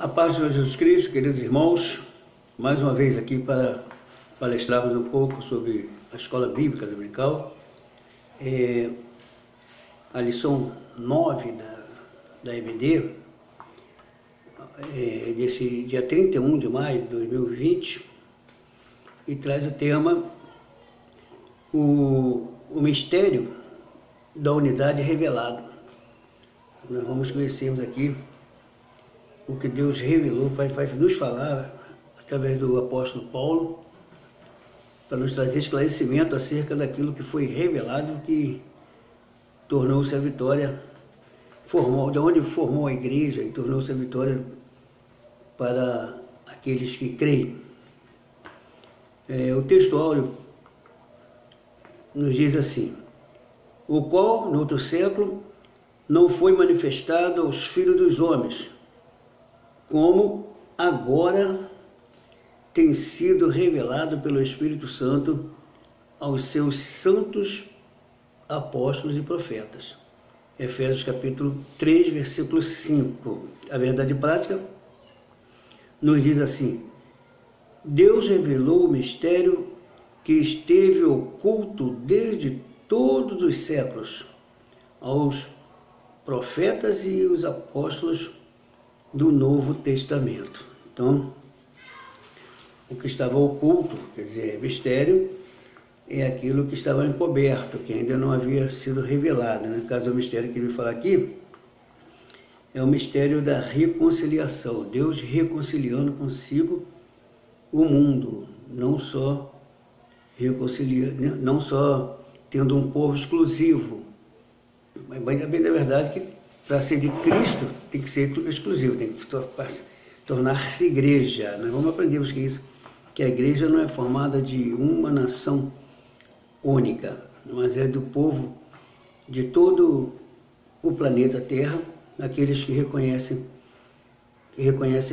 A paz do Senhor Jesus Cristo, queridos irmãos, mais uma vez aqui para palestrarmos um pouco sobre a Escola Bíblica Dominical. A lição 9 da EBD, desse dia 31 de maio de 2020, e traz o tema o mistério da unidade revelado. Nós vamos conhecermos aqui o que Deus revelou, vai nos falar através do apóstolo Paulo, para nos trazer esclarecimento acerca daquilo que foi revelado, que tornou-se a vitória, de onde formou a igreja e tornou-se a vitória para aqueles que creem. O texto áureo nos diz assim: o qual, no outro século, não foi manifestado aos filhos dos homens, como agora tem sido revelado pelo Espírito Santo aos seus santos apóstolos e profetas. Efésios capítulo 3, versículo 5. A verdade prática nos diz assim: Deus revelou o mistério que esteve oculto desde todos os séculos aos profetas e os apóstolos do Novo Testamento. Então, o que estava oculto, quer dizer, mistério, é aquilo que estava encoberto, que ainda não havia sido revelado. No caso, o mistério que ele vai falar aqui é o mistério da reconciliação. Deus reconciliando consigo o mundo, não só reconciliando, não só tendo um povo exclusivo, mas bem da verdade que para ser de Cristo tem que ser exclusivo, tem que tornar-se igreja. Nós vamos aprender que a igreja não é formada de uma nação única, mas é do povo de todo o planeta Terra, aqueles que reconhecem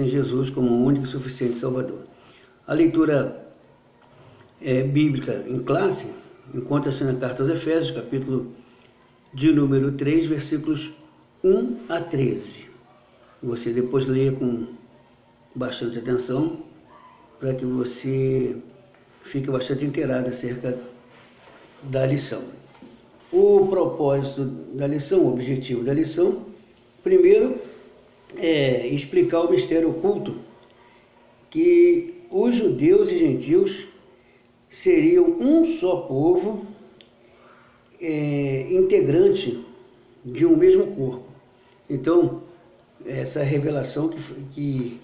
Jesus como o único e suficiente Salvador. A leitura bíblica em classe encontra-se na carta aos Efésios, capítulo de número 3, versículos 1 a 13. Você depois leia com bastante atenção, para que você fique bastante inteirado acerca da lição. O propósito da lição, o objetivo da lição, primeiro é explicar o mistério oculto, que os judeus e gentios seriam um só povo, integrante de um mesmo corpo. Então, essa revelação que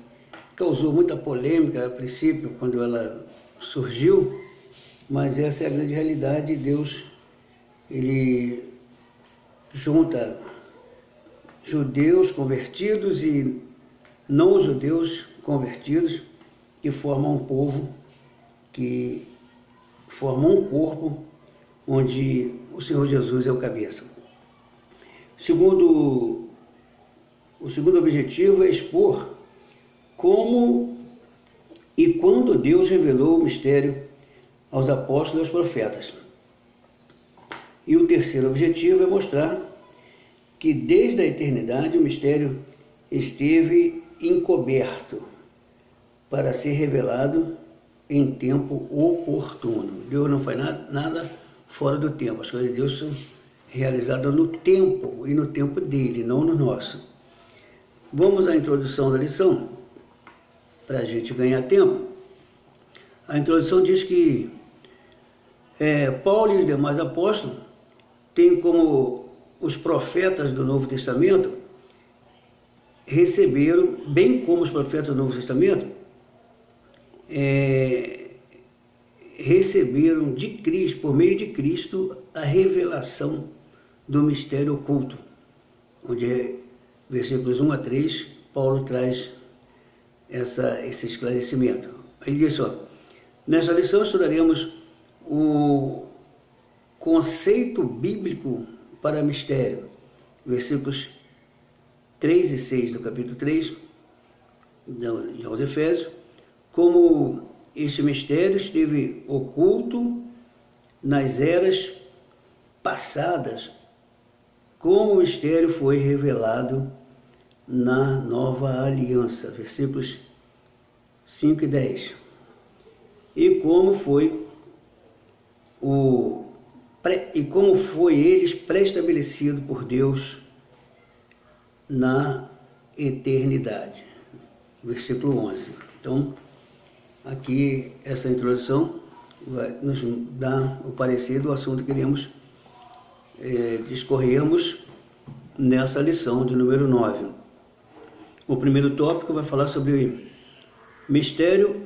causou muita polêmica a princípio, quando ela surgiu, mas essa é a grande realidade. Deus, ele junta judeus convertidos e não judeus convertidos, que formam um povo, que formam um corpo, onde o Senhor Jesus é o cabeça. O segundo objetivo é expor como e quando Deus revelou o mistério aos apóstolos e aos profetas. E o terceiro objetivo é mostrar que desde a eternidade o mistério esteve encoberto para ser revelado em tempo oportuno. Deus não faz nada fora do tempo. As coisas de Deus são realizadas no tempo e no tempo dele, não no nosso. Vamos à introdução da lição, para a gente ganhar tempo. A introdução diz que Paulo e os demais apóstolos têm como os profetas do Novo Testamento receberam, bem como os profetas do Novo Testamento, receberam de Cristo, por meio de Cristo, a revelação do mistério oculto, onde versículos 1 a 3, Paulo traz esse esclarecimento. Ele diz só: nessa lição estudaremos o conceito bíblico para mistério, versículos 3 e 6 do capítulo 3 aos Efésios, como este mistério esteve oculto nas eras passadas, como o mistério foi revelado na nova aliança, versículos 5 e 10. E como foi eles pré-estabelecido por Deus na eternidade. Versículo 11. Então, aqui essa introdução vai nos dar o parecer do assunto que queremos discorrermos nessa lição de número 9. O primeiro tópico vai falar sobre mistério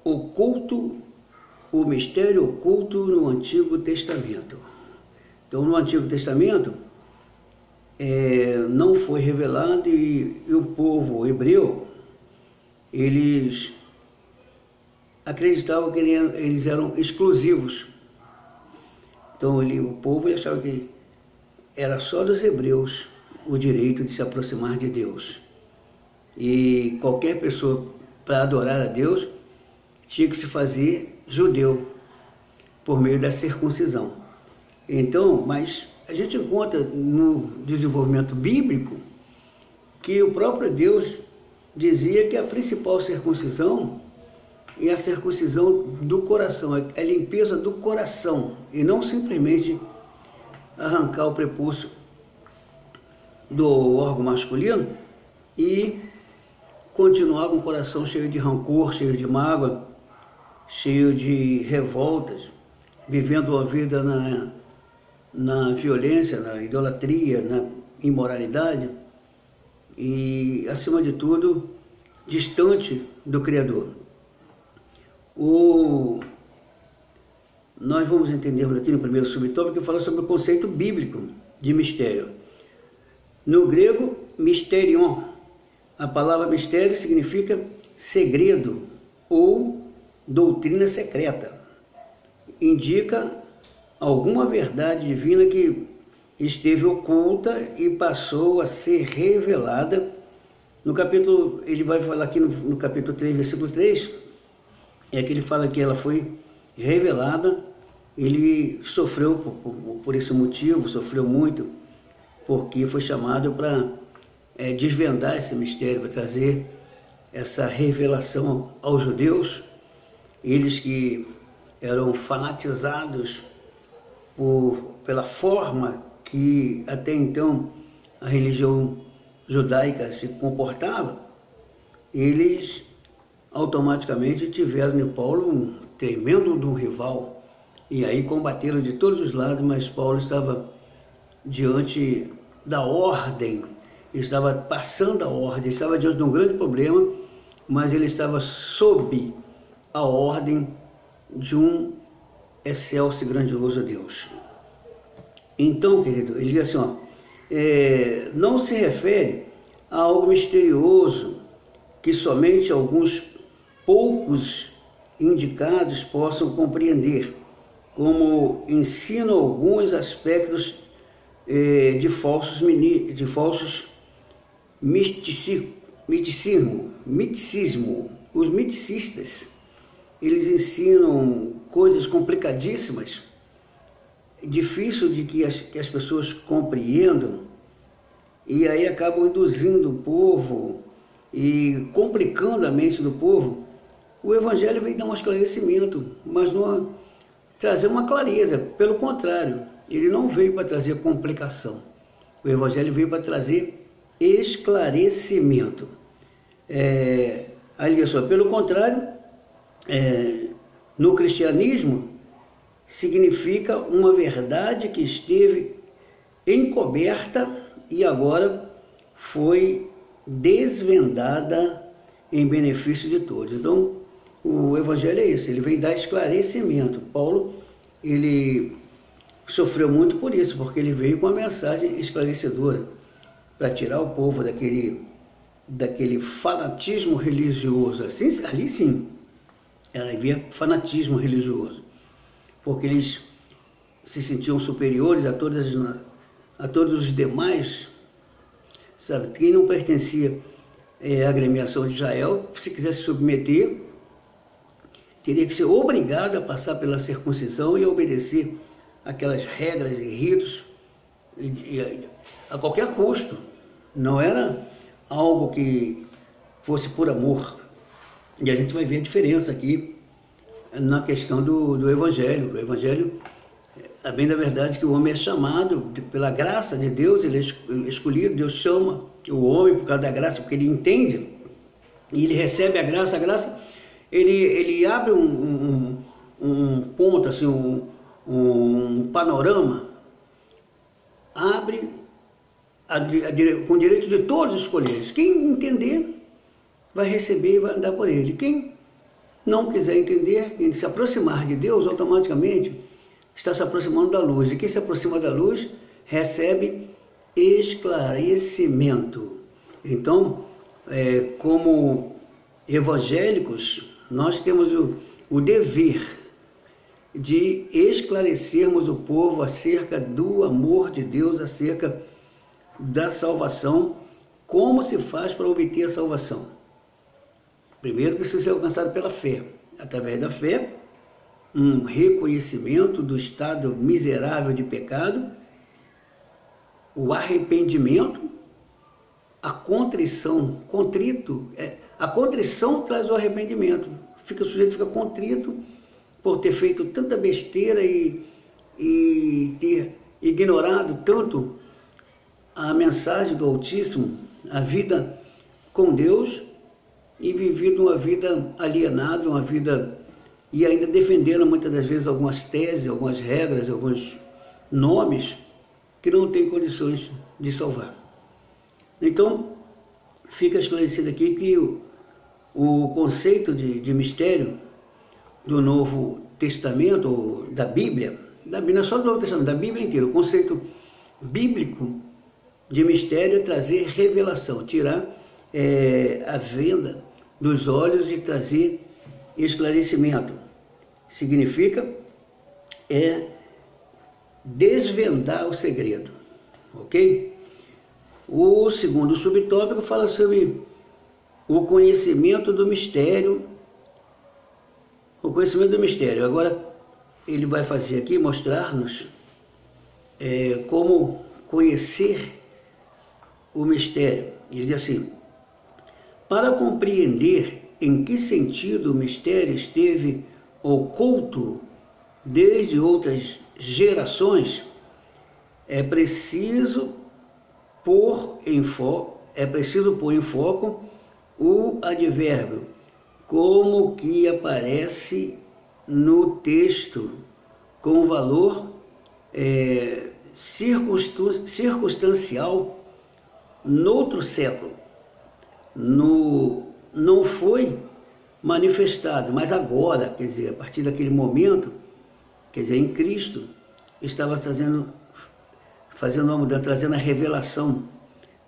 oculto, o mistério oculto no Antigo Testamento. Então, no Antigo Testamento, não foi revelado e o povo hebreu, eles acreditavam que eles eram exclusivos. Então, o povo achava que era só dos hebreus o direito de se aproximar de Deus. E qualquer pessoa, para adorar a Deus, tinha que se fazer judeu, por meio da circuncisão. Então, mas a gente encontra no desenvolvimento bíblico que o próprio Deus dizia que a principal circuncisão é a circuncisão do coração, a limpeza do coração, e não simplesmente arrancar o prepúcio do órgão masculino e continuar com o coração cheio de rancor, cheio de mágoa, cheio de revoltas, vivendo uma vida na violência, na idolatria, na imoralidade e, acima de tudo, distante do Criador. Nós vamos entender aqui no primeiro subtópico que fala sobre o conceito bíblico de mistério. No grego, mysterion. A palavra mistério significa segredo ou doutrina secreta. Indica alguma verdade divina que esteve oculta e passou a ser revelada. No capítulo, ele vai falar aqui no capítulo 3, versículo 3, que ele fala que ela foi revelada. Ele sofreu por esse motivo, sofreu muito, porque foi chamado para desvendar esse mistério, para trazer essa revelação aos judeus, eles que eram fanatizados pela forma que até então a religião judaica se comportava. Eles automaticamente tiveram em Paulo um tremendo de um rival, e aí combateram de todos os lados, mas Paulo estava diante da ordem, estava passando a ordem, estava diante de um grande problema, mas ele estava sob a ordem de um excelso e grandioso Deus. Então, querido, ele diz assim, não se refere a algo misterioso que somente alguns poucos indicados possam compreender, como ensinam alguns aspectos de falsos miticismo. Os miticistas, eles ensinam coisas complicadíssimas, difícil de que as pessoas compreendam, e aí acabam induzindo o povo e complicando a mente do povo. O Evangelho veio dar um esclarecimento, mas não trazer uma clareza. Pelo contrário, ele não veio para trazer complicação. O Evangelho veio para trazer esclarecimento. Olha só, pelo contrário, no cristianismo, significa uma verdade que esteve encoberta e agora foi desvendada em benefício de todos. Então, o Evangelho é isso, ele vem dar esclarecimento. Paulo, ele sofreu muito por isso, porque ele veio com uma mensagem esclarecedora para tirar o povo daquele fanatismo religioso. Assim, ali sim, havia fanatismo religioso, porque eles se sentiam superiores a todos os demais, sabe? Quem não pertencia à agremiação de Israel, se quisesse submeter, teria que ser obrigado a passar pela circuncisão e obedecer aquelas regras e ritos a qualquer custo. não era algo que fosse por amor. E a gente vai ver a diferença aqui na questão do Evangelho. O Evangelho, a bem da verdade, que o homem é chamado pela graça de Deus, ele é escolhido, Deus chama o homem por causa da graça, porque ele entende, e ele recebe a graça, ele abre um ponto, assim, um panorama, abre com direito de todos escolher. Quem entender vai receber e vai andar por ele. Quem não quiser entender, quem se aproximar de Deus, automaticamente está se aproximando da luz. E quem se aproxima da luz recebe esclarecimento. Então, como evangélicos, nós temos o dever de esclarecermos o povo acerca do amor de Deus, acerca da salvação, como se faz para obter a salvação. Primeiro precisa ser alcançado pela fé. Através da fé, um reconhecimento do estado miserável de pecado, o arrependimento, a contrição, a contrição traz o arrependimento. O sujeito fica contrito por ter feito tanta besteira e ter ignorado tanto a mensagem do Altíssimo, a vida com Deus, e vivido uma vida alienada, uma vida, e ainda defendendo muitas das vezes algumas teses, algumas regras, alguns nomes que não tem condições de salvar. Então, fica esclarecido aqui que o conceito de mistério do Novo Testamento, ou da Bíblia, não é só do Novo Testamento, da Bíblia inteira, o conceito bíblico de mistério é trazer revelação, tirar a venda dos olhos e trazer esclarecimento. Significa desvendar o segredo, ok? O segundo subtópico fala sobre o conhecimento do mistério. O conhecimento do mistério. Agora ele vai fazer aqui, mostrar-nos como conhecer o mistério. Ele diz assim: para compreender em que sentido o mistério esteve oculto desde outras gerações, é preciso pôr em foco o advérbio, como que aparece no texto, com valor circunstancial noutro século. Não foi manifestado, mas agora, quer dizer, a partir daquele momento, quer dizer, em Cristo, estava trazendo uma mudança, trazendo a revelação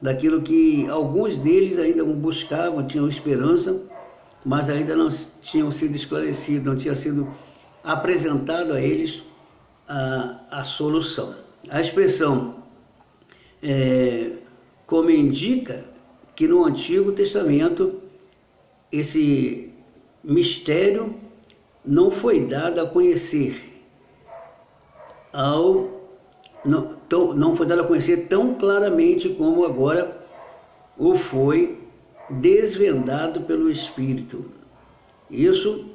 daquilo que alguns deles ainda buscavam, tinham esperança, mas ainda não tinham sido esclarecidos, não tinha sido apresentado a eles a solução. A expressão, como indica que no Antigo Testamento esse mistério não foi dado a conhecer não foi dado a conhecer tão claramente como agora o foi desvendado pelo Espírito. Isso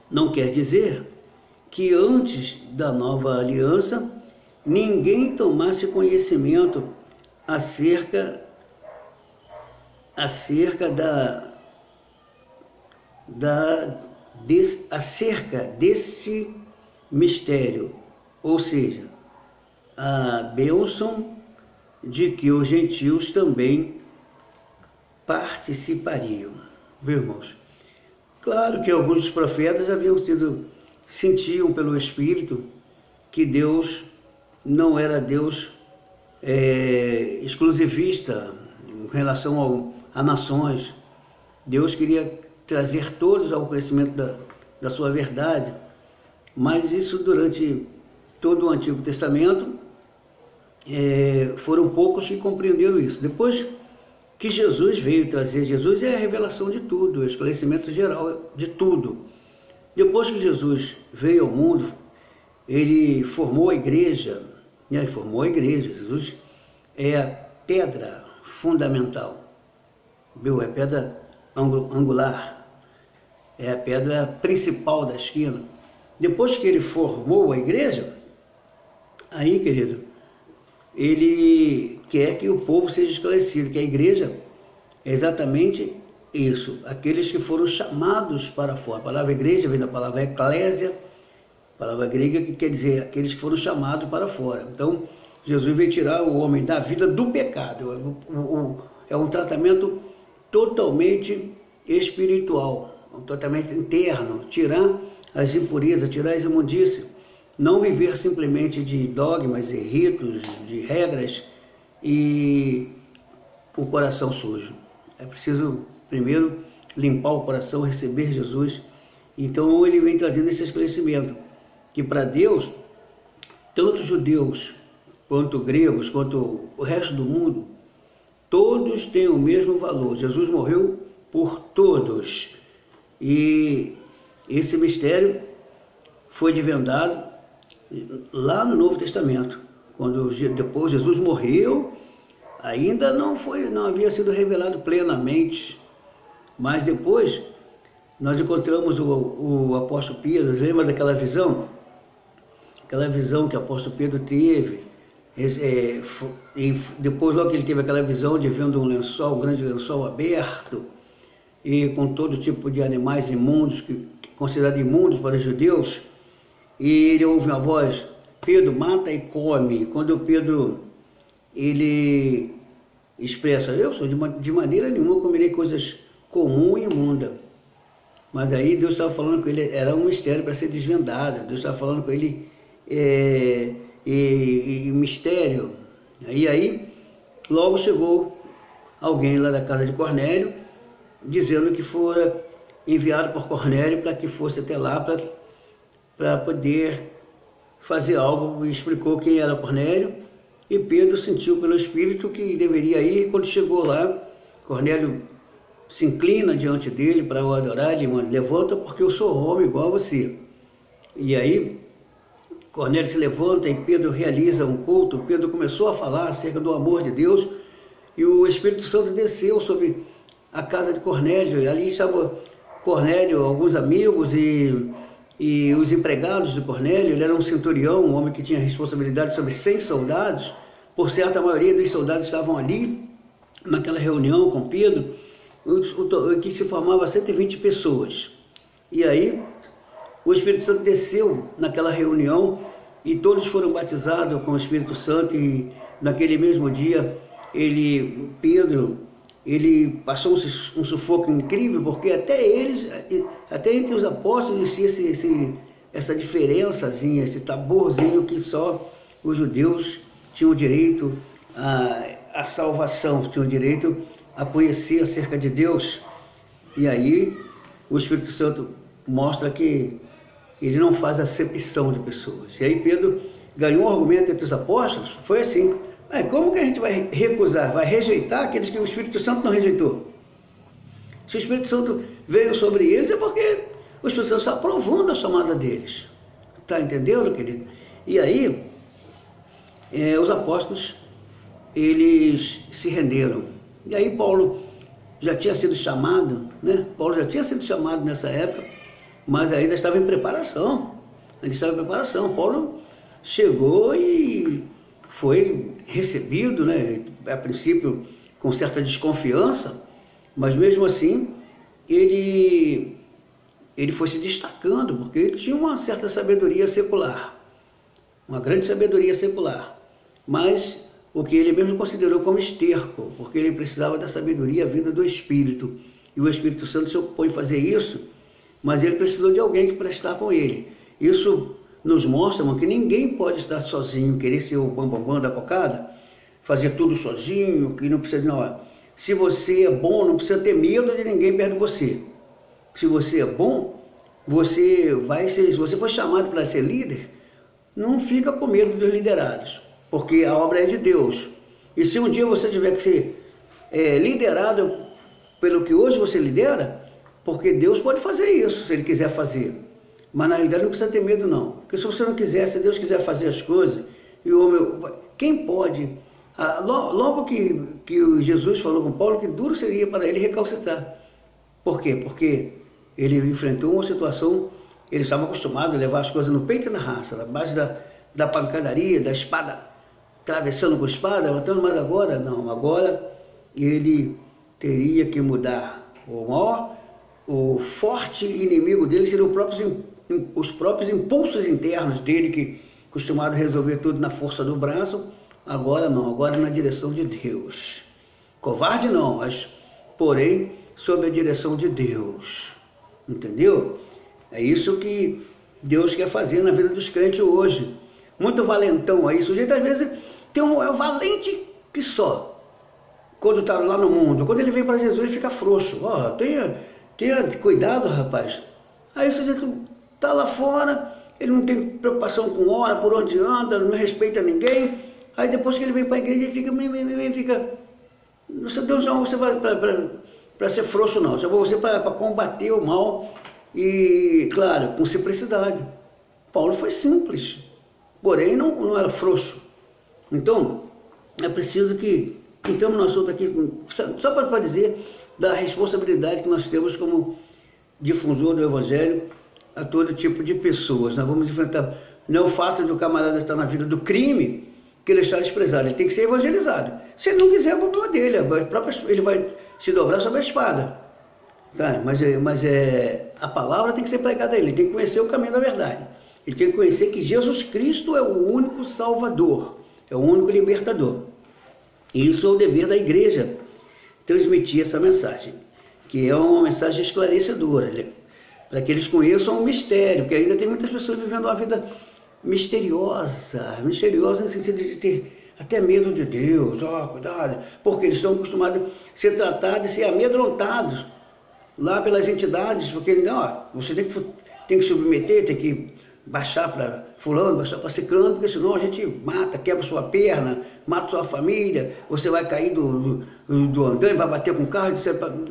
não quer dizer que antes da nova aliança ninguém tomasse conhecimento acerca deste mistério, ou seja, a bênção de que os gentios também participariam. Meus irmãos, claro que alguns dos profetas sentiam pelo Espírito que Deus não era Deus exclusivista em relação a nações. Deus queria trazer todos ao conhecimento da sua verdade, mas isso durante todo o Antigo Testamento foram poucos que compreenderam isso. Depois que Jesus veio trazer, Jesus é a revelação de tudo, o esclarecimento geral de tudo. Depois que Jesus veio ao mundo, ele formou a igreja, Jesus é a pedra fundamental. Viu? É pedra angular, é a pedra principal da esquina. Depois que ele formou a igreja, aí, querido, ele quer que o povo seja esclarecido, que a igreja é exatamente isso, aqueles que foram chamados para fora. A palavra igreja vem da palavra eclésia, palavra grega que quer dizer aqueles que foram chamados para fora. Então, Jesus veio tirar o homem da vida do pecado. É um tratamento totalmente espiritual, um tratamento interno, tirar as impurezas, tirar as imundícias, não viver simplesmente de dogmas e ritos, de regras e o coração sujo. É preciso primeiro limpar o coração, receber Jesus. Então ele vem trazendo esse esclarecimento, que para Deus, tanto judeus, quanto gregos, quanto o resto do mundo, todos têm o mesmo valor. Jesus morreu por todos. E esse mistério foi desvendado lá no Novo Testamento. Quando depois Jesus morreu, ainda não havia sido revelado plenamente. Mas depois nós encontramos o apóstolo Pedro. Lembra daquela visão? Aquela visão que o apóstolo Pedro teve. E depois, logo que ele teve aquela visão de vendo um lençol, um grande lençol aberto, e com todo tipo de animais imundos, considerados imundos para os judeus, e ele ouve uma voz: Pedro, mata e come. Quando Pedro, ele expressa: eu sou de maneira nenhuma comerei coisas comuns e imundas. Mas aí Deus estava falando com ele, era um mistério para ser desvendado. Deus estava falando com ele mistério. E aí logo chegou alguém lá da casa de Cornélio, dizendo que fora enviado por Cornélio para que fosse até lá para poder fazer algo, e explicou quem era Cornélio, e Pedro sentiu pelo Espírito que deveria ir. Quando chegou lá, Cornélio se inclina diante dele para o adorar. Ele manda: levanta, porque eu sou homem igual a você. E aí Cornélio se levanta e Pedro realiza um culto. Pedro começou a falar acerca do amor de Deus, e o Espírito Santo desceu sobre a casa de Cornélio. E ali estava Cornélio, alguns amigos e os empregados de Cornélio. Ele era um centurião, um homem que tinha responsabilidade sobre 100 soldados. Por certo, a maioria dos soldados estavam ali naquela reunião com Pedro, que se formava 120 pessoas. E aí o Espírito Santo desceu naquela reunião e todos foram batizados com o Espírito Santo. E naquele mesmo dia Pedro passou um sufoco incrível, porque até entre os apóstolos existia essa diferençazinha, esse tabuzinho que só os judeus tinham direito à salvação, tinham direito a conhecer acerca de Deus. E aí o Espírito Santo mostra que ele não faz acepção de pessoas. E aí Pedro ganhou um argumento entre os apóstolos. Foi assim: como que a gente vai recusar, vai rejeitar aqueles que o Espírito Santo não rejeitou? Se o Espírito Santo veio sobre eles, é porque o Espírito Santo está aprovando a chamada deles. Está entendendo, querido? E aí os apóstolos, eles se renderam. E aí Paulo já tinha sido chamado, né? Paulo já tinha sido chamado nessa época, mas ainda estava em preparação. Paulo chegou e foi recebido, né? A princípio com certa desconfiança, mas mesmo assim ele foi se destacando, porque ele tinha uma certa sabedoria secular, uma grande sabedoria secular, mas o que ele mesmo considerou como esterco, porque ele precisava da sabedoria vinda do Espírito, e o Espírito Santo se opõe a fazer isso, mas ele precisou de alguém que prestar com ele. Isso nos mostra, irmão, que ninguém pode estar sozinho, querer ser o bambambam da cocada, fazer tudo sozinho, que não precisa de nada. Se você é bom, não precisa ter medo de ninguém perto de você. Se você é bom, se você for chamado para ser líder, não fica com medo dos liderados, porque a obra é de Deus. E se um dia você tiver que ser liderado pelo que hoje você lidera, porque Deus pode fazer isso, se Ele quiser fazer. Mas na realidade não precisa ter medo não. Porque se você não quiser, se Deus quiser fazer as coisas, e o homem, quem pode? Logo que que Jesus falou com Paulo que duro seria para ele recalcitrar. Por quê? Porque ele enfrentou uma situação, ele estava acostumado a levar as coisas no peito e na raça, na base da pancadaria, da espada, atravessando com espada, matando, mas agora não, agora ele teria que mudar. O forte inimigo dele seriam os próprios impulsos internos dele, que costumado resolver tudo na força do braço. Agora não, agora na direção de Deus. Covarde não, mas porém sob a direção de Deus. Entendeu? É isso que Deus quer fazer na vida dos crentes hoje. Muito valentão aí. O sujeito às vezes é um valente que só. Quando está lá no mundo, quando ele vem para Jesus, ele fica frouxo. Ó, tenha cuidado, rapaz. Aí o sujeito está lá fora, ele não tem preocupação com hora, por onde anda, não respeita ninguém. Aí depois que ele vem para a igreja, ele fica... Deus não, você vai para ser frouxo não, você para combater o mal e, claro, com simplicidade. Paulo foi simples, porém não era frouxo. Então, é preciso que entramos no assunto aqui, só para dizer da responsabilidade que nós temos como difusor do Evangelho a todo tipo de pessoas. Nós vamos enfrentar, não é o fato do camarada estar na vida do crime que ele está desprezado, ele tem que ser evangelizado. Se ele não quiser, é o problema dele, ele vai se dobrar sobre a espada. Tá? Mas a palavra tem que ser pregada a ele tem que conhecer o caminho da verdade. Ele tem que conhecer que Jesus Cristo é o único Salvador, é o único libertador. E isso é o dever da igreja, transmitir essa mensagem, que é uma mensagem esclarecedora, para que eles conheçam o mistério, porque ainda tem muitas pessoas vivendo uma vida misteriosa no sentido de ter até medo de Deus, cuidado, porque eles estão acostumados a ser tratados e ser amedrontados lá pelas entidades, porque você tem que submeter, tem que baixar para fulano, baixar para ciclano, porque senão a gente mata, quebra sua perna, mata sua família, você vai cair do andaime, vai bater com o carro,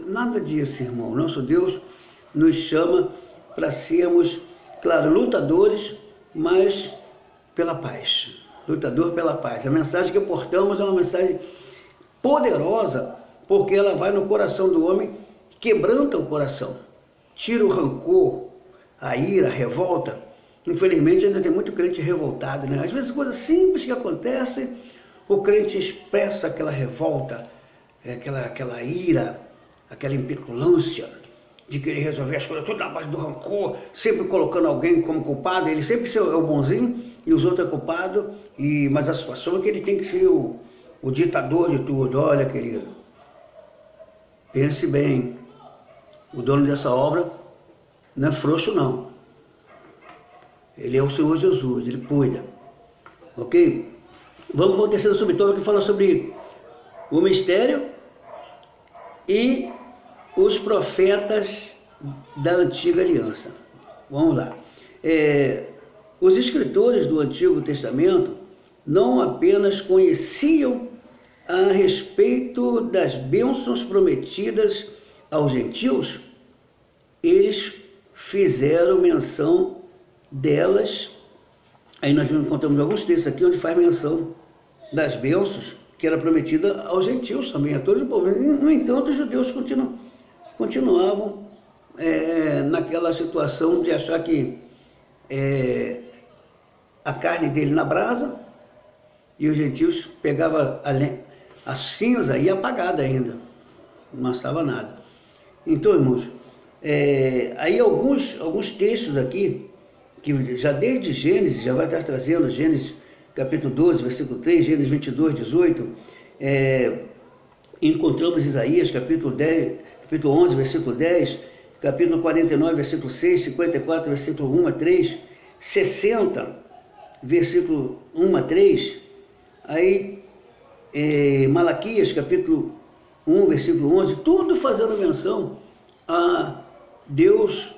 nada disso, irmão. Nosso Deus nos chama para sermos, claro, lutadores, mas pela paz. Lutador pela paz. A mensagem que portamos é uma mensagem poderosa, porque ela vai no coração do homem, quebranta o coração, tira o rancor, a ira, a revolta. Infelizmente ainda tem muito crente revoltado, né? Às vezes coisas simples que acontecem, o crente expressa aquela revolta, aquela ira, aquela impetulância de querer resolver as coisas tudo na base do rancor, sempre colocando alguém como culpado. Ele sempre é o bonzinho e os outros é culpado, mas a situação é que ele tem que ser o ditador de tudo. Olha, querido, pense bem, o dono dessa obra não é frouxo não, ele é o Senhor Jesus, ele cuida, ok? Vamos para o terceiro subtópico que fala sobre o mistério e os profetas da antiga aliança. Vamos lá. Os escritores do Antigo Testamento não apenas conheciam a respeito das bênçãos prometidas aos gentios, eles fizeram menção delas. Aí nós encontramos alguns textos aqui onde faz menção das bênçãos que era prometida aos gentios também, a todo o povo. No entanto, os judeus continuavam naquela situação de achar que a carne dele na brasa e os gentios pegavam a cinza e apagada ainda, não assava nada. Então, irmãos, aí alguns textos aqui, que já desde Gênesis, já vai estar trazendo Gênesis capítulo 12, versículo 3, Gênesis 22, 18, encontramos Isaías capítulo 11, versículo 10, capítulo 49, versículo 6, 54, versículo 1 a 3, 60, versículo 1 a 3, aí Malaquias capítulo 1, versículo 11, tudo fazendo menção a Deus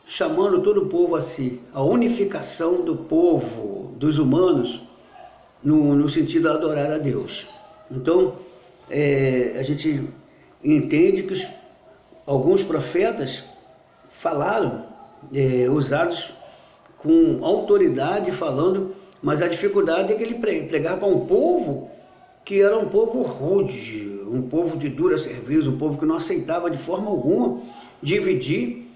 chamando todo o povo a si, a unificação do povo, dos humanos, no sentido de adorar a Deus. Então, a gente entende que alguns profetas falaram, usados com autoridade falando, mas a dificuldade é que ele pregava para um povo que era um povo rude, um povo de dura serviço, um povo que não aceitava de forma alguma dividir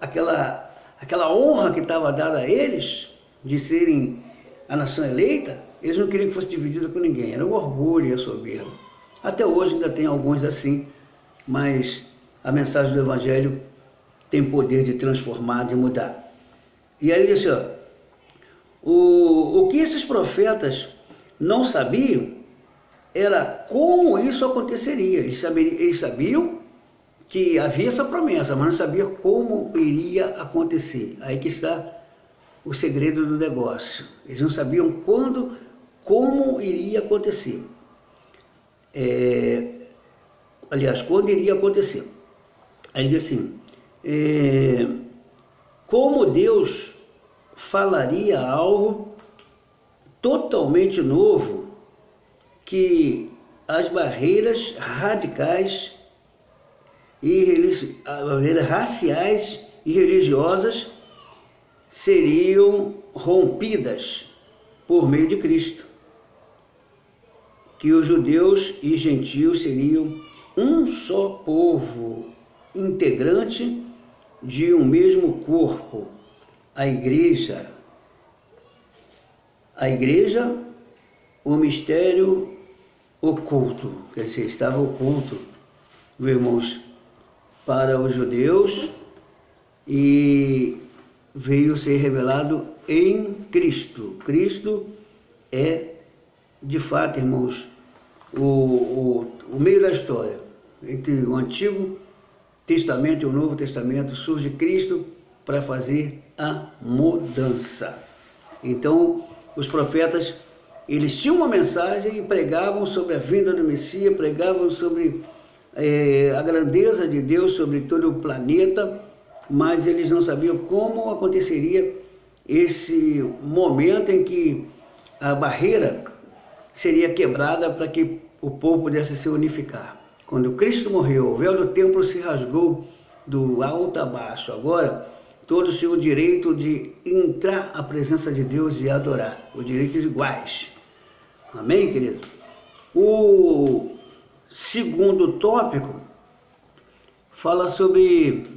aquela honra que estava dada a eles, de serem a nação eleita. Eles não queriam que fosse dividida com ninguém, era o orgulho e a soberba. Até hoje ainda tem alguns assim, mas a mensagem do Evangelho tem poder de transformar, de mudar. E aí ele disse, ó, o que esses profetas não sabiam era como isso aconteceria. Eles sabiam que havia essa promessa, mas não sabiam como iria acontecer. Aí que está o segredo do negócio. Eles não sabiam como iria acontecer. Aliás, quando iria acontecer. Aí diz assim, como Deus falaria algo totalmente novo, que as barreiras radicais e raciais e religiosas seriam rompidas por meio de Cristo, que os judeus e gentios seriam um só povo, integrante de um mesmo corpo, a igreja, o mistério oculto, quer dizer, estava oculto, meus irmãos, para os judeus e veio ser revelado em Cristo. Cristo é, de fato, irmãos, o meio da história. Entre o Antigo Testamento e o Novo Testamento surge Cristo para fazer a mudança. Então, os profetas, eles tinham uma mensagem e pregavam sobre a vinda do Messias, pregavam sobre a grandeza de Deus sobre todo o planeta, mas eles não sabiam como aconteceria esse momento em que a barreira seria quebrada para que o povo pudesse se unificar. Quando Cristo morreu, o véu do templo se rasgou do alto a baixo. Agora, todos tinham o direito de entrar à presença de Deus e adorar, os direitos iguais. Amém, querido? O segundo tópico fala sobre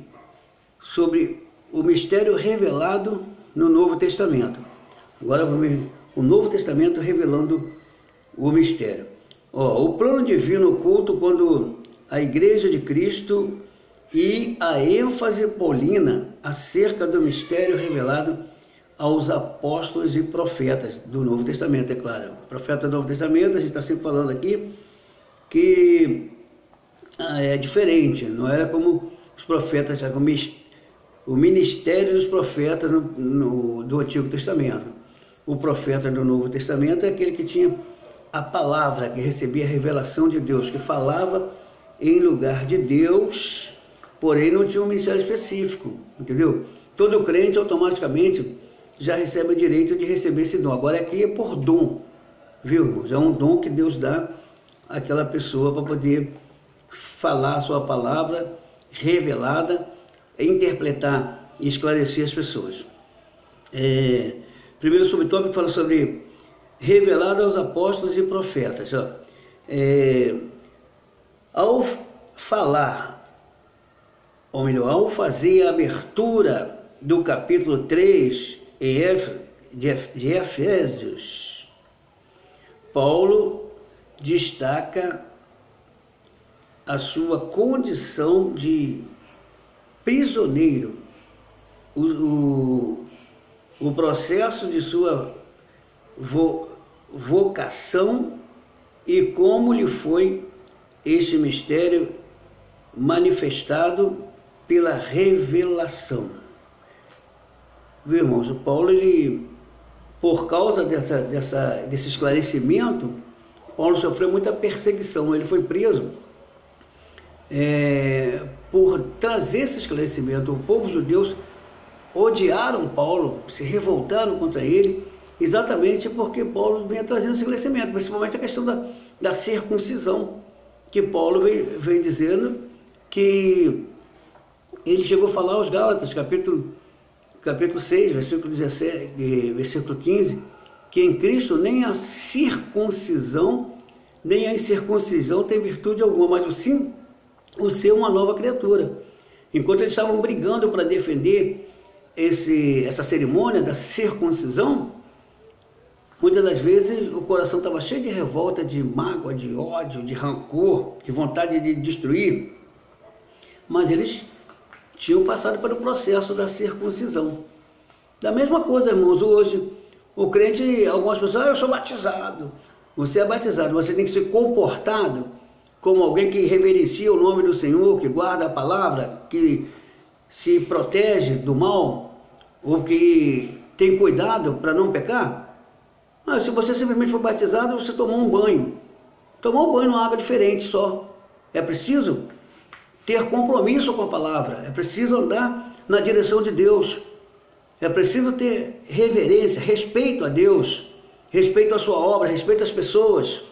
o mistério revelado no Novo Testamento. Agora vamos ver o Novo Testamento revelando o mistério. O plano divino oculto, quando a Igreja de Cristo e a ênfase paulina acerca do mistério revelado aos apóstolos e profetas do Novo Testamento, é claro. O profeta do Novo Testamento, a gente está sempre falando aqui, que é diferente, não era como os profetas, o ministério dos profetas do Antigo Testamento. O profeta do Novo Testamento é aquele que tinha a palavra, que recebia a revelação de Deus, que falava em lugar de Deus, porém não tinha um ministério específico, entendeu? Todo crente automaticamente já recebe o direito de receber esse dom. Agora aqui é por dom, viu, irmãos? É um dom que Deus dá àquela pessoa para poder falar a sua palavra revelada, interpretar e esclarecer as pessoas. Primeiro subtópico fala sobre revelado aos apóstolos e profetas. Ao falar, ou melhor, ao fazer a abertura do capítulo 3 de Efésios, Paulo destaca a sua condição de prisioneiro, o processo de sua vocação e como lhe foi este mistério manifestado pela revelação. Viu, irmãos? O Paulo, ele, por causa desse esclarecimento, Paulo sofreu muita perseguição. Ele foi preso por trazer esse esclarecimento. O povo judeu odiaram Paulo, se revoltaram contra ele, exatamente porque Paulo vinha trazendo esse esclarecimento, principalmente a questão da circuncisão, que Paulo vem dizendo que ele chegou a falar aos Gálatas, capítulo 6, versículo 17, versículo 15, que em Cristo nem a circuncisão, nem a incircuncisão tem virtude alguma, mas sim o ser uma nova criatura. Enquanto eles estavam brigando para defender essa cerimônia da circuncisão, muitas das vezes o coração estava cheio de revolta, de mágoa, de ódio, de rancor, de vontade de destruir, mas eles tinham passado pelo processo da circuncisão. Da mesma coisa, irmãos, hoje o crente, algumas pessoas, eu sou batizado. Você é batizado, você tem que ser comportado como alguém que reverencia o nome do Senhor, que guarda a palavra, que se protege do mal, ou que tem cuidado para não pecar. Mas se você simplesmente for batizado, você tomou um banho. Tomou um banho numa água diferente só. É preciso ter compromisso com a palavra, é preciso andar na direção de Deus, é preciso ter reverência, respeito a Deus, respeito à sua obra, respeito às pessoas.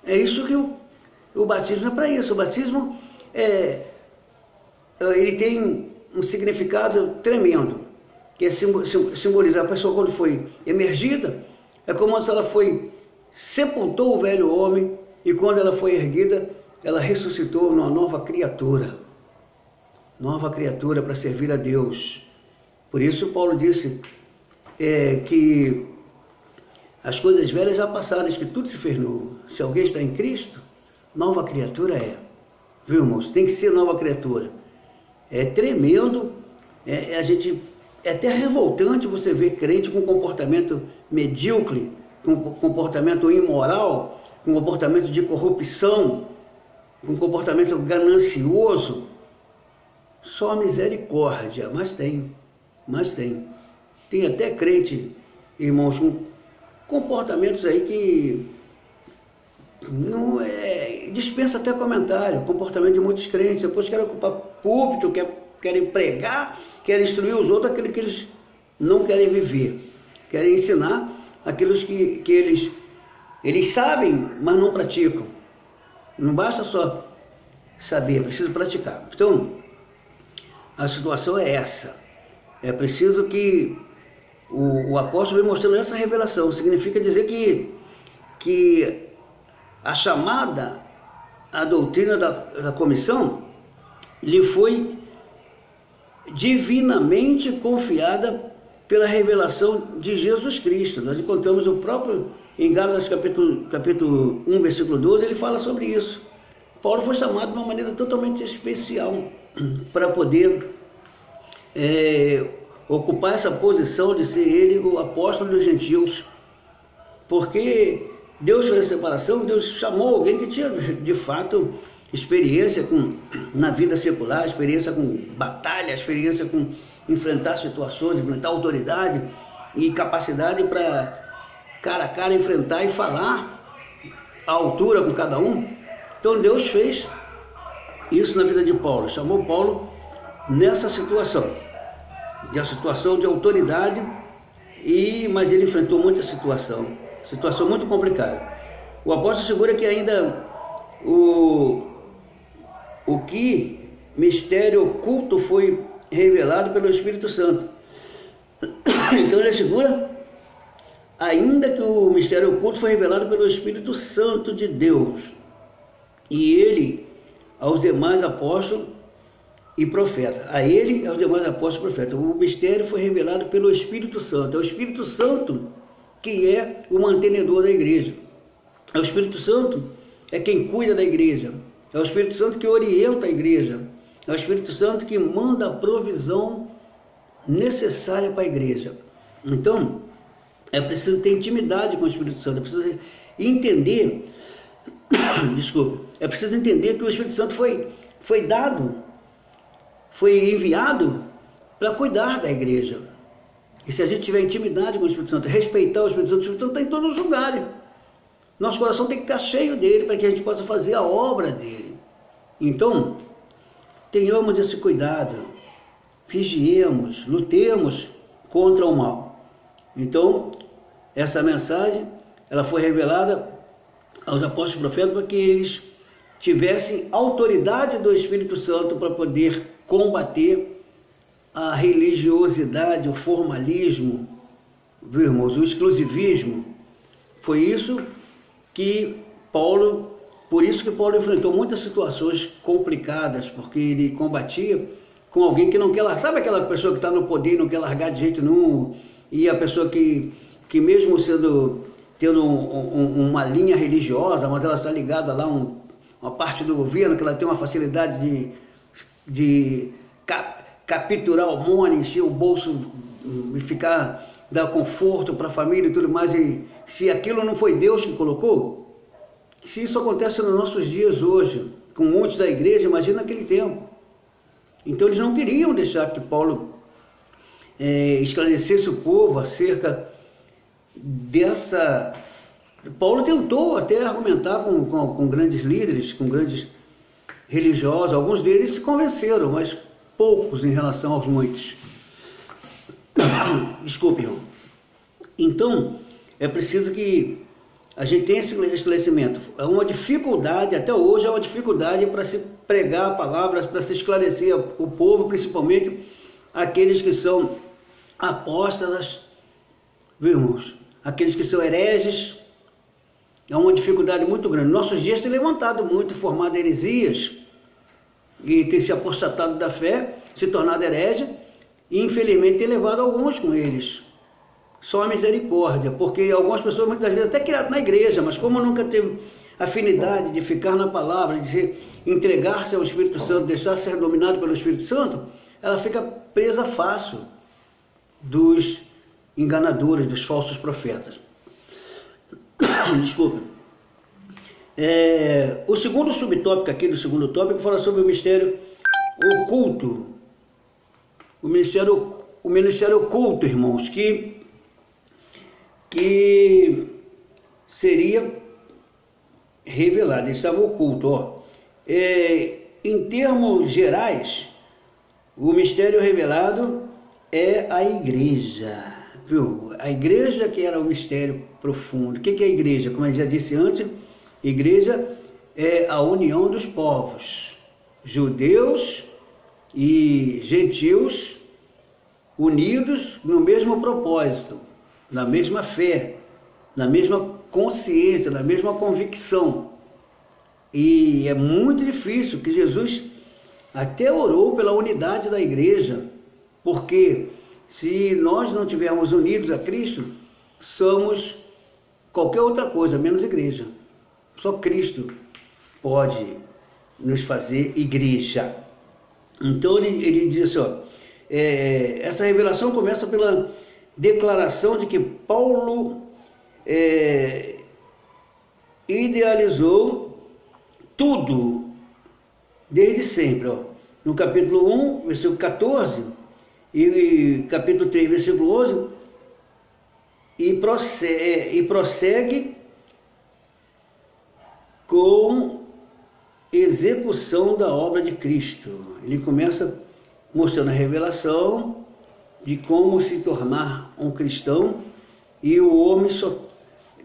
É isso que o batismo é para isso. O batismo ele tem um significado tremendo, que simboliza a pessoa quando foi emergida, é como se ela sepultou o velho homem, e quando ela foi erguida, ela ressuscitou numa nova criatura para servir a Deus. Por isso Paulo disse que as coisas velhas já passaram, que tudo se fez novo. Se alguém está em Cristo, nova criatura é. Viu, irmãos? Tem que ser nova criatura. É tremendo, é até revoltante você ver crente com comportamento medíocre, com comportamento imoral, com comportamento de corrupção, com comportamento ganancioso. Só misericórdia, mas tem. Tem até crente, irmãos, com comportamentos aí que não dispensa até comentário, comportamento de muitos crentes. Depois querem ocupar púlpito, querem pregar, querem instruir os outros aquilo que eles não querem viver, querem ensinar aquilo que eles sabem, mas não praticam. Não basta só saber, é preciso praticar. Então, a situação é essa. É preciso que o apóstolo vem mostrando essa revelação. Significa dizer que a chamada, a doutrina da comissão, lhe foi divinamente confiada pela revelação de Jesus Cristo. Nós encontramos o próprio, em Gálatas capítulo 1, versículo 12, ele fala sobre isso. Paulo foi chamado de uma maneira totalmente especial para poder ocupar essa posição de ser ele o apóstolo dos gentios, porque Deus fez a separação, Deus chamou alguém que tinha de fato experiência na vida secular, experiência com batalha, experiência com enfrentar situações, enfrentar autoridade e capacidade para cara a cara enfrentar e falar à altura com cada um. Então Deus fez isso na vida de Paulo, chamou Paulo nessa situação de autoridade, mas ele enfrentou muita situação muito complicada. O apóstolo segura que ainda o que mistério oculto foi revelado pelo Espírito Santo. Então ele assegura ainda que o mistério oculto foi revelado pelo Espírito Santo de Deus, e ele aos demais apóstolos e profetas. A ele, aos demais apóstolos e profetas. O mistério foi revelado pelo Espírito Santo. É o Espírito Santo que é o mantenedor da igreja. É o Espírito Santo é quem cuida da igreja. É o Espírito Santo que orienta a igreja. É o Espírito Santo que manda a provisão necessária para a igreja. Então, é preciso ter intimidade com o Espírito Santo. É preciso entender, é preciso entender que o Espírito Santo foi dado, foi enviado para cuidar da igreja. E se a gente tiver intimidade com o Espírito Santo, respeitar o Espírito Santo está em todos os lugares. Nosso coração tem que ficar cheio dele para que a gente possa fazer a obra dele. Então, tenhamos esse cuidado, vigiemos, lutemos contra o mal. Então, essa mensagem, ela foi revelada aos apóstolos e profetas para que eles tivessem autoridade do Espírito Santo para poder combater a religiosidade, o formalismo viu, irmãos, o exclusivismo, foi isso que Paulo, por isso que Paulo enfrentou muitas situações complicadas, porque ele combatia com alguém que não quer largar. Sabe aquela pessoa que está no poder e não quer largar de jeito nenhum? E a pessoa que mesmo tendo uma linha religiosa, mas ela está ligada lá a uma parte do governo, que ela tem uma facilidade de capturar o money, encher o bolso e dar conforto para a família e tudo mais. E se aquilo não foi Deus que colocou, se isso acontece nos nossos dias hoje, com muitos da igreja, imagina naquele tempo. Então eles não queriam deixar que Paulo esclarecesse o povo acerca dessa... Paulo tentou até argumentar com grandes líderes, com grandes religiosos. Alguns deles se convenceram, mas poucos em relação aos muitos. Desculpe, irmão. Então, é preciso que a gente tenha esse esclarecimento. É uma dificuldade, até hoje é uma dificuldade para se pregar palavras, para se esclarecer o povo, principalmente aqueles que são apóstatas, viu, irmãos? Aqueles que são hereges. É uma dificuldade muito grande. Nossos dias tem levantado muito, formado heresias, e tem se apostatado da fé, se tornado herege, e infelizmente tem levado alguns com eles. Só a misericórdia, porque algumas pessoas muitas vezes até criadas na igreja, mas como nunca teve afinidade de ficar na palavra, de entregar-se ao Espírito Santo, deixar ser dominado pelo Espírito Santo, ela fica presa fácil dos enganadores, dos falsos profetas. Desculpa. O segundo subtópico aqui, do segundo tópico, fala sobre o mistério oculto. O ministério oculto, irmãos, que seria revelado, estava oculto. Ó. Em termos gerais, o mistério revelado é a igreja. Viu? A igreja que era o mistério profundo. O que é a igreja? Como eu já disse antes, igreja é a união dos povos, judeus e gentios, unidos no mesmo propósito, na mesma fé, na mesma consciência, na mesma convicção. E é muito difícil, que Jesus até orou pela unidade da igreja, porque se nós não estivermos unidos a Cristo, somos qualquer outra coisa, menos igreja. Só Cristo pode nos fazer igreja. Então ele diz assim, ó, essa revelação começa pela declaração de que Paulo idealizou tudo desde sempre. Ó. No capítulo 1, versículo 14, e capítulo 3, versículo 11, e prossegue com execução da obra de Cristo. Ele começa mostrando a revelação de como se tornar um cristão, e o homem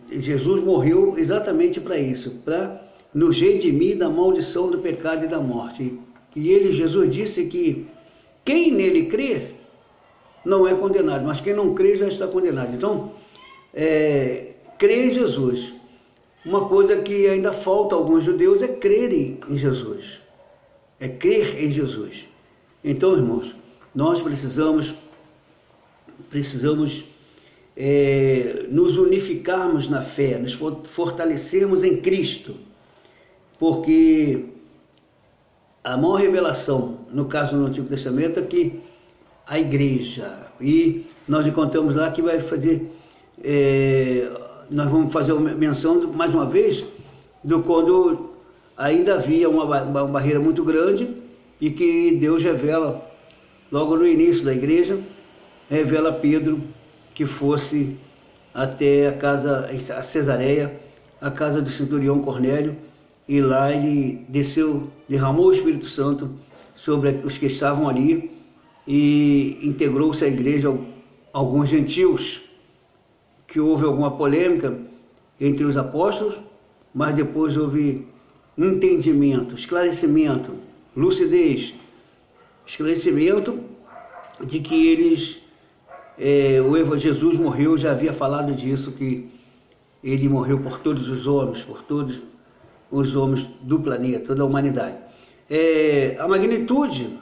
Jesus morreu exatamente para isso, para nos redimir da maldição do pecado e da morte. E Jesus disse que quem nele crer não é condenado, mas quem não crê já está condenado. Então, crer em Jesus. Uma coisa que ainda falta a alguns judeus é crerem em Jesus. É crer em Jesus. Então, irmãos, nós precisamos nos unificarmos na fé, nos fortalecermos em Cristo, porque a maior revelação, no caso do Antigo Testamento, é que a igreja, e nós encontramos lá que vai fazer, nós vamos fazer uma menção mais uma vez, do quando ainda havia uma barreira muito grande, e que Deus revela, logo no início da igreja, revela a Pedro que fosse até a Cesareia, a casa do centurião Cornélio, e lá ele derramou o Espírito Santo sobre os que estavam ali, e integrou-se à igreja alguns gentios, que houve alguma polêmica entre os apóstolos, mas depois houve entendimento, esclarecimento, lucidez, esclarecimento de que eles Jesus morreu, já havia falado disso, que ele morreu por todos os homens, por todos os homens do planeta, toda a humanidade. A magnitude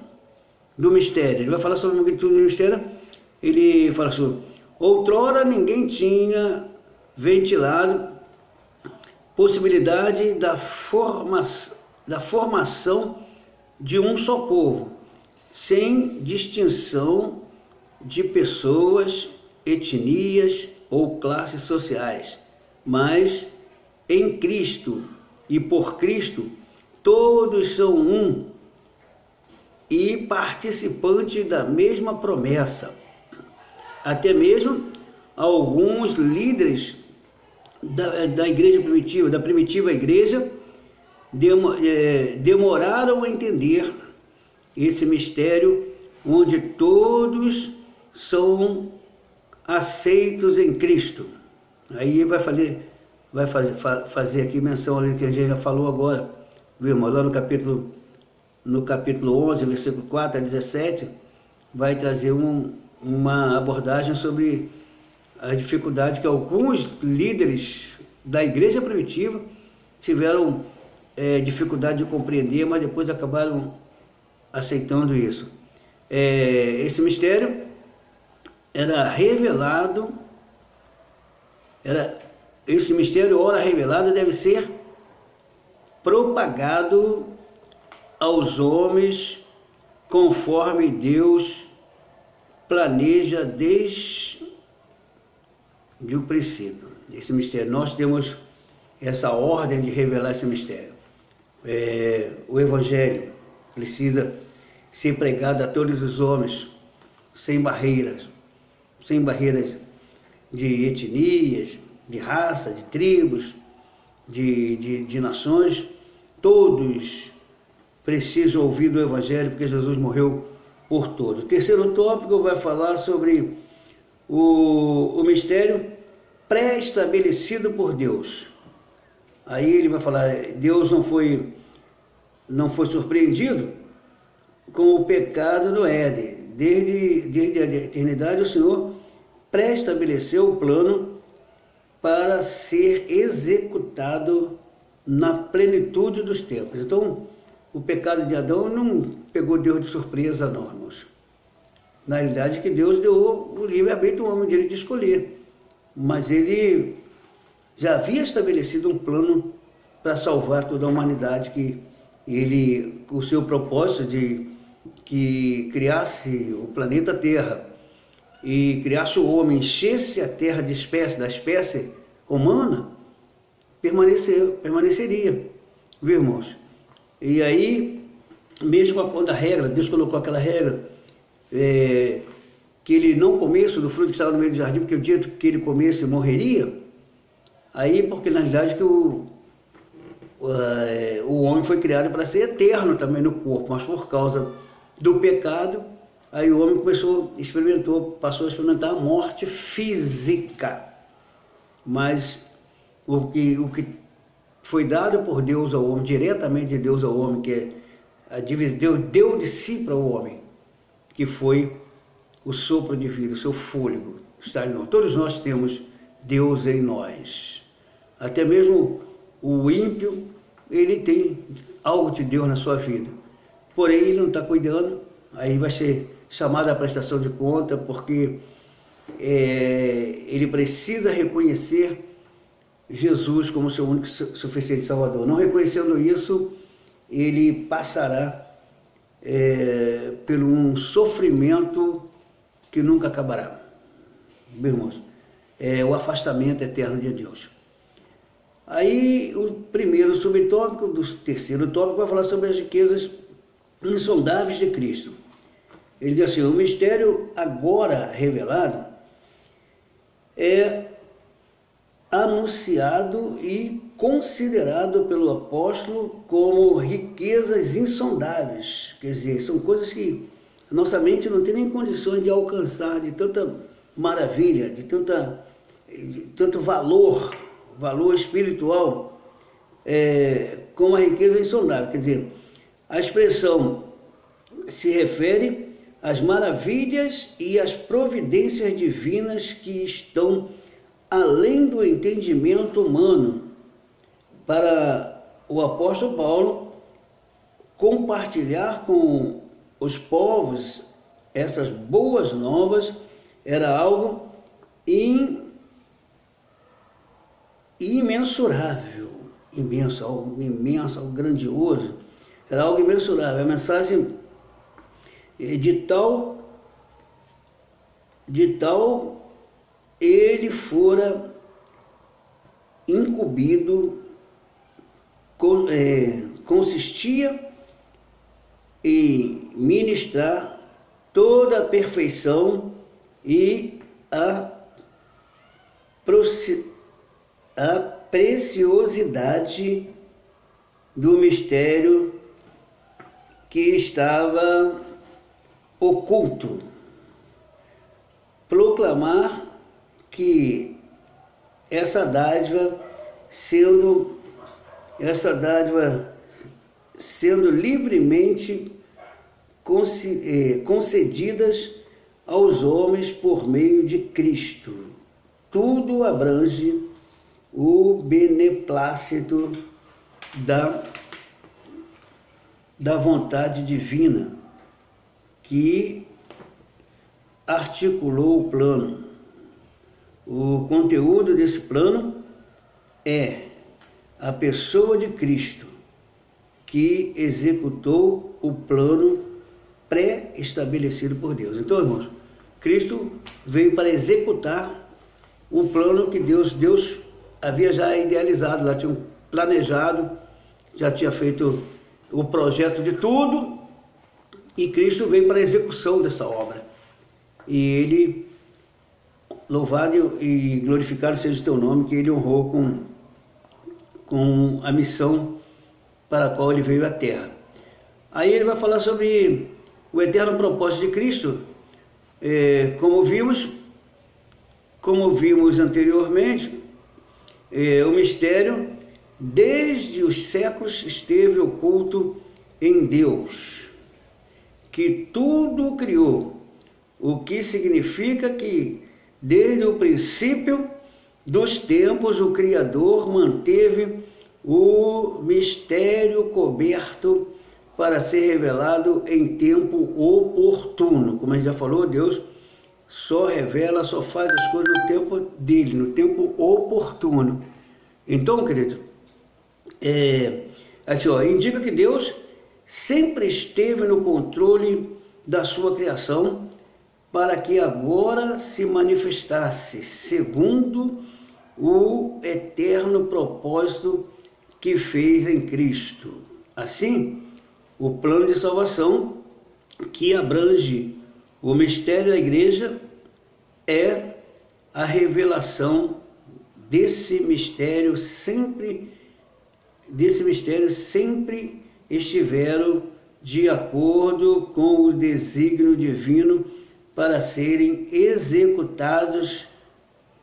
do mistério, ele vai falar sobre a magnitude do mistério, ele fala assim: outrora ninguém tinha ventilado possibilidade da formação de um só povo, sem distinção de pessoas, etnias ou classes sociais, mas em Cristo e por Cristo todos são um e participantes da mesma promessa. Até mesmo alguns líderes da igreja primitiva, da primitiva igreja, demoraram a entender esse mistério, onde todos são aceitos em Cristo. Aí vai fazer aqui menção ali que a gente já falou agora, viu, irmão? Lá no capítulo 11, versículo 4 a 17, vai trazer uma abordagem sobre a dificuldade que alguns líderes da igreja primitiva tiveram dificuldade de compreender, mas depois acabaram aceitando isso. Esse mistério era revelado, esse mistério, ora revelado, deve ser propagado aos homens conforme Deus planeja desde o princípio. Esse mistério, nós temos essa ordem de revelar esse mistério. O Evangelho precisa ser pregado a todos os homens, sem barreiras de etnias, de raça, de tribos, de nações. Todos precisam ouvir do Evangelho, porque Jesus morreu por todos. O terceiro tópico vai falar sobre o mistério pré-estabelecido por Deus. Aí ele vai falar: Deus não foi surpreendido com o pecado no Éden. Desde a eternidade o Senhor pré-estabeleceu o plano para ser executado na plenitude dos tempos. Então, o pecado de Adão não pegou Deus de surpresa, não, irmãos. Na realidade, que Deus deu o livre-arbítrio ao homem, direito de escolher. Mas ele já havia estabelecido um plano para salvar toda a humanidade, o seu propósito de que criasse o planeta Terra e criasse o homem, enchesse a Terra da espécie humana, permaneceria, viu, irmãos? E aí, mesmo quando a regra, Deus colocou aquela regra, que ele não comesse do fruto que estava no meio do jardim, porque o dia que ele comesse morreria, aí porque na realidade que o homem foi criado para ser eterno também no corpo, mas por causa do pecado, aí o homem passou a experimentar a morte física. Mas o que foi dado por Deus ao homem, diretamente de Deus ao homem, que Deus deu de si para o homem, que foi o sopro de vida, o seu fôlego está em nós. Todos nós temos Deus em nós. Até mesmo o ímpio, ele tem algo de Deus na sua vida. Porém, ele não está cuidando, aí vai ser chamado à prestação de conta, porque ele precisa reconhecer Jesus como seu único suficiente Salvador. Não reconhecendo isso, ele passará por um sofrimento que nunca acabará. Meus irmãos, o afastamento eterno de Deus. Aí o primeiro subtópico do terceiro tópico vai falar sobre as riquezas insondáveis de Cristo. Ele diz assim: o mistério agora revelado é anunciado e considerado pelo apóstolo como riquezas insondáveis. Quer dizer, são coisas que a nossa mente não tem nem condições de alcançar, de tanta maravilha, de tanto valor espiritual, como a riqueza insondável. Quer dizer, a expressão se refere as maravilhas e as providências divinas que estão além do entendimento humano. Para o apóstolo Paulo, compartilhar com os povos essas boas novas era algo imensurável, algo imenso, algo grandioso, era algo imensurável. A mensagem de tal ele fora incumbido, consistia em ministrar toda a perfeição e a preciosidade do mistério que estava oculto. Proclamar que essa dádiva sendo livremente concedidas aos homens por meio de Cristo. Tudo abrange o beneplácito da vontade divina que articulou o plano. O conteúdo desse plano é a pessoa de Cristo, que executou o plano pré-estabelecido por Deus. Então, irmãos, Cristo veio para executar o plano que Deus havia já idealizado, lá tinha planejado, já tinha feito o projeto de tudo, e Cristo veio para a execução dessa obra. E ele, louvado e glorificado seja o teu nome, que ele honrou com a missão para a qual ele veio à terra. Aí ele vai falar sobre o eterno propósito de Cristo. Como vimos anteriormente, o mistério desde os séculos esteve oculto em Deus, que tudo criou, o que significa que desde o princípio dos tempos o Criador manteve o mistério coberto para ser revelado em tempo oportuno. Como a gente já falou, Deus só revela, só faz as coisas no tempo dele, no tempo oportuno. Então, querido, aqui, indica que Deus sempre esteve no controle da sua criação para que agora se manifestasse segundo o eterno propósito que fez em Cristo. Assim, o plano de salvação que abrange o mistério da igreja é a revelação desse mistério sempre estiveram de acordo com o desígnio divino para serem executados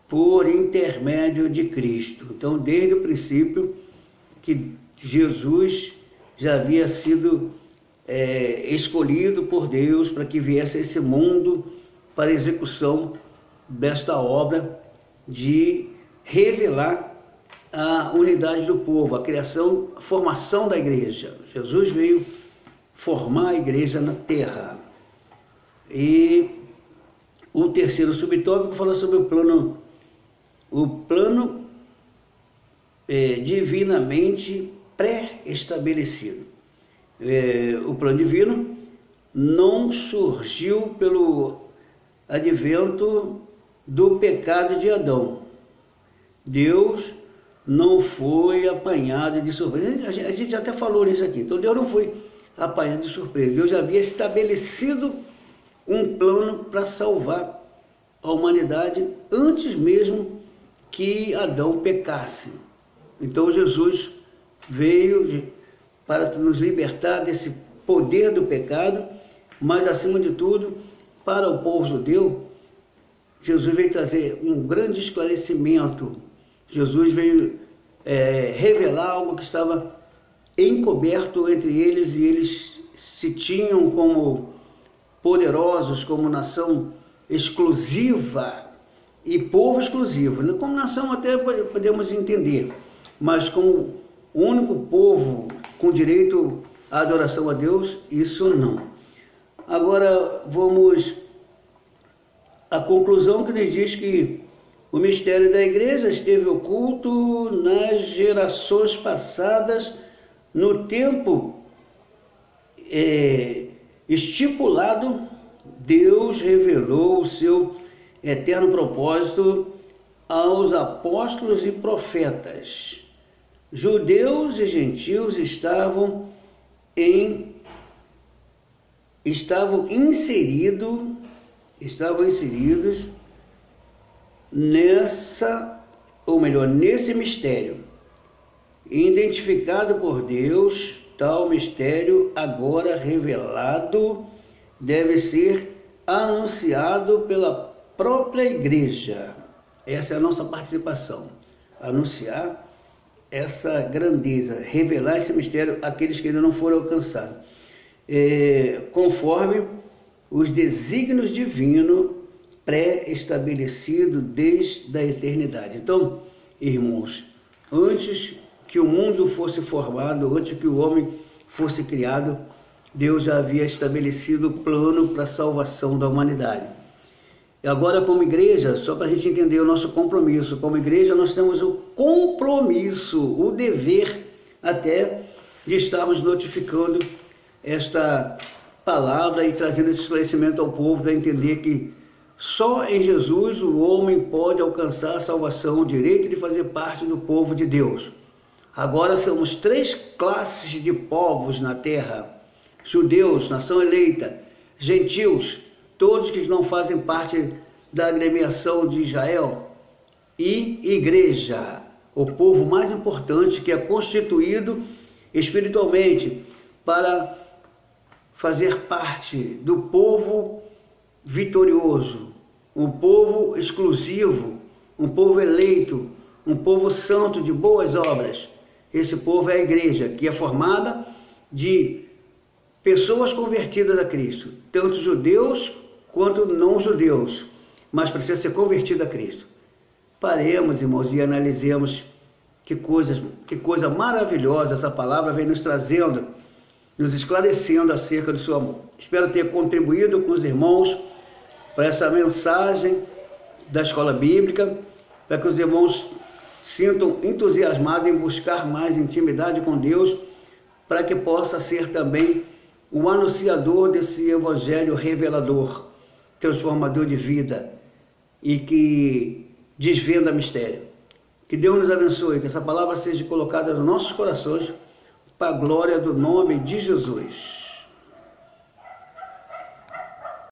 por intermédio de Cristo. Então, desde o princípio que Jesus já havia sido escolhido por Deus para que viesse a esse mundo para a execução desta obra de revelar a unidade do povo, a formação da igreja. Jesus veio formar a igreja na terra. E o terceiro subtópico fala sobre o plano divinamente pré-estabelecido. O plano divino não surgiu pelo advento do pecado de Adão. Deus não foi apanhado de surpresa. A gente até falou nisso aqui. Então Deus não foi apanhado de surpresa. Deus já havia estabelecido um plano para salvar a humanidade antes mesmo que Adão pecasse. Então Jesus veio para nos libertar desse poder do pecado, mas acima de tudo, para o povo judeu, Jesus veio trazer um grande esclarecimento. Jesus veio revelar algo que estava encoberto entre eles, e eles se tinham como poderosos como nação exclusiva e povo exclusivo. Como nação até podemos entender, mas como único povo com direito à adoração a Deus, isso não. Agora vamos à conclusão que nos diz que o mistério da igreja esteve oculto nas gerações passadas, no tempo estipulado. Deus revelou o seu eterno propósito aos apóstolos e profetas. Judeus e gentios estavam inseridos nesse mistério, identificado por Deus. Tal mistério, agora revelado, deve ser anunciado pela própria igreja. Essa é a nossa participação, anunciar essa grandeza, revelar esse mistério àqueles que ainda não foram alcançados, conforme os desígnios divinos pré-estabelecidos desde a eternidade. Então, irmãos, antes que o mundo fosse formado, antes que o homem fosse criado, Deus já havia estabelecido o plano para a salvação da humanidade. E agora, como igreja, só para a gente entender o nosso compromisso, como igreja nós temos o compromisso, o dever até de estarmos notificando esta palavra e trazendo esse esclarecimento ao povo para entender que só em Jesus o homem pode alcançar a salvação, o direito de fazer parte do povo de Deus. Agora somos 3 classes de povos na terra: judeus, nação eleita, gentios, todos que não fazem parte da agremiação de Israel, e igreja, o povo mais importante, que é constituído espiritualmente para fazer parte do povo vitorioso, um povo exclusivo, um povo eleito, um povo santo de boas obras. Esse povo é a igreja, que é formada de pessoas convertidas a Cristo, tanto judeus quanto não judeus, mas precisa ser convertido a Cristo. Paremos, irmãos, e analisemos que coisa maravilhosa essa palavra vem nos trazendo, nos esclarecendo acerca do seu amor. Espero ter contribuído com os irmãos para essa mensagem da escola bíblica, para que os irmãos sintam entusiasmados em buscar mais intimidade com Deus, para que possa ser também o anunciador desse evangelho revelador, transformador de vida e que desvenda mistério. Que Deus nos abençoe, que essa palavra seja colocada nos nossos corações para a glória do nome de Jesus.